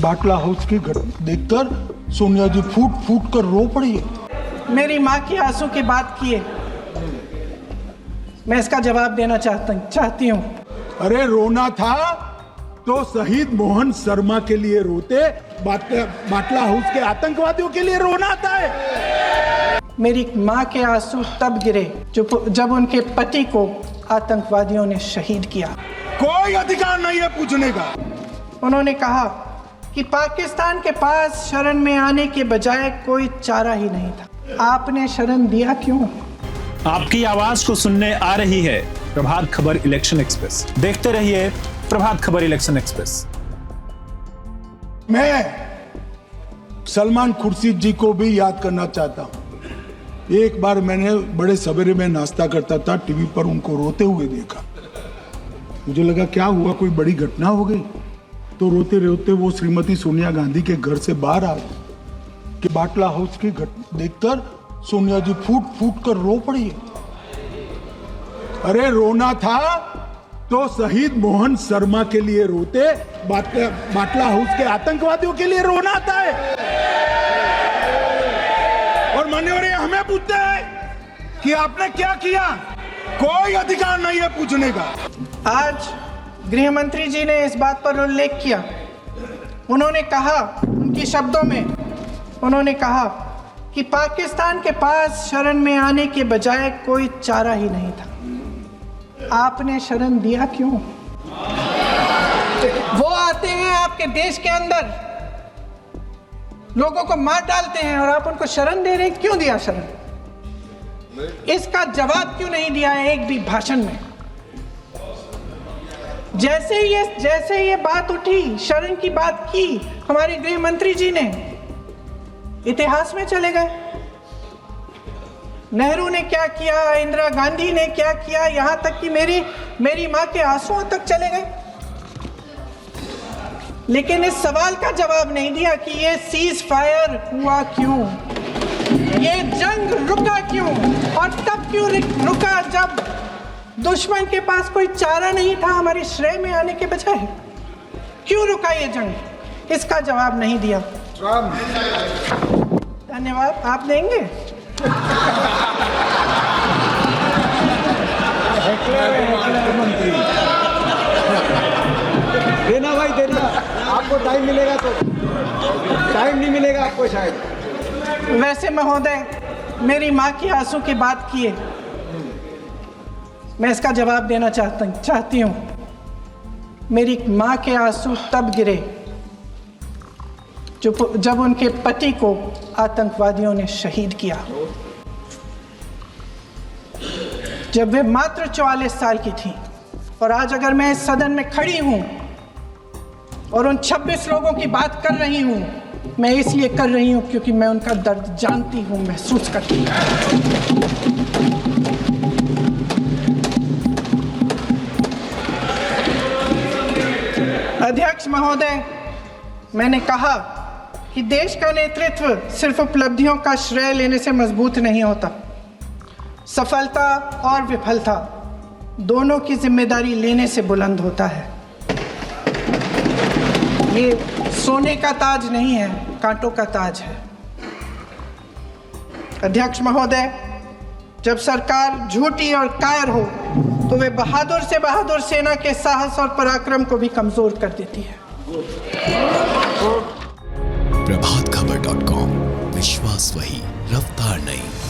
बाटला house की घटना देखकर सोनिया जी फूट फूट कर रो पड़ी है। मेरी माँ की आंसू की बात किए, मैं इसका जवाब देना चाहती हूँ। अरे रोना था तो शहीद मोहन शर्मा के लिए रोते, बाटला हाउस के आतंकवादियों के लिए रोना आता है। मेरी माँ के आंसू तब गिरे जब उनके पति को आतंकवादियों ने शहीद किया। कोई अधिकार नहीं है पूछने का। उन्होंने कहा कि पाकिस्तान के पास शरण में आने के बजाय कोई चारा ही नहीं था। आपने शरण दिया क्यों? आपकी आवाज को सुनने आ रही है प्रभात खबर इलेक्शन एक्सप्रेस। देखते रहिए प्रभात खबर इलेक्शन एक्सप्रेस। मैं सलमान खुर्शीद जी को भी याद करना चाहता हूं। एक बार मैंने बड़े सवेरे में नाश्ता करता था, टीवी पर उनको रोते हुए देखा। मुझे लगा क्या हुआ, कोई बड़ी घटना हो गई। तो रोते रोते वो श्रीमती सोनिया गांधी के घर से बाहर आ गए कि बाटला हाउस की घटना देखकर सोनिया जी फूट फूट कर रो पड़ी है। अरे रोना था तो शहीद मोहन शर्मा के लिए रोते, बाटला हाउस के आतंकवादियों के लिए रोना आता है। और मान्यवर हमें पूछते हैं कि आपने क्या किया। कोई अधिकार नहीं है पूछने का। आज गृह मंत्री जी ने इस बात पर उल्लेख किया। उन्होंने कहा, उनके शब्दों में उन्होंने कहा कि पाकिस्तान के पास शरण में आने के बजाय कोई चारा ही नहीं था। आपने शरण दिया क्यों? वो आते हैं आपके देश के अंदर, लोगों को मार डालते हैं और आप उनको शरण दे रहे हैं। क्यों दिया शरण? इसका जवाब क्यों नहीं दिया है एक भी भाषण में? जैसे ये बात उठी, शरण की बात की, हमारे गृह मंत्री जी ने इतिहास में चले गए। नेहरू ने क्या किया, इंदिरा गांधी ने क्या किया, यहां तक कि मेरी मां के आंसुओं तक चले गए। लेकिन इस सवाल का जवाब नहीं दिया कि ये सीज फायर हुआ क्यों, ये जंग रुका क्यों, और तब क्यों रुका जब दुश्मन के पास कोई चारा नहीं था हमारे श्रेय में आने के बजाय। क्यों रुका ये जंग? इसका जवाब नहीं दिया। धन्यवाद। आप देंगे? देना भाई देना, आपको टाइम मिलेगा तो। टाइम नहीं मिलेगा आपको शायद। वैसे महोदय, मेरी माँ की आंसू की बात किए, मैं इसका जवाब देना चाहती हूँ। मेरी माँ के आंसू तब गिरे जब उनके पति को आतंकवादियों ने शहीद किया, जब वे मात्र 44 साल की थी। और आज अगर मैं इस सदन में खड़ी हूं और उन 26 लोगों की बात कर रही हूं, मैं इसलिए कर रही हूं क्योंकि मैं उनका दर्द जानती हूं, महसूस करती हूं। अध्यक्ष महोदय, मैंने कहा कि देश का नेतृत्व सिर्फ उपलब्धियों का श्रेय लेने से मजबूत नहीं होता। सफलता और विफलता दोनों की जिम्मेदारी लेने से बुलंद होता है। ये सोने का ताज नहीं है, कांटों का ताज है। अध्यक्ष महोदय, जब सरकार झूठी और कायर हो तो वे बहादुर से बहादुर सेना के साहस और पराक्रम को भी कमजोर कर देती है। प्रभातखबर.com, विश्वास वही, रफ्तार नहीं।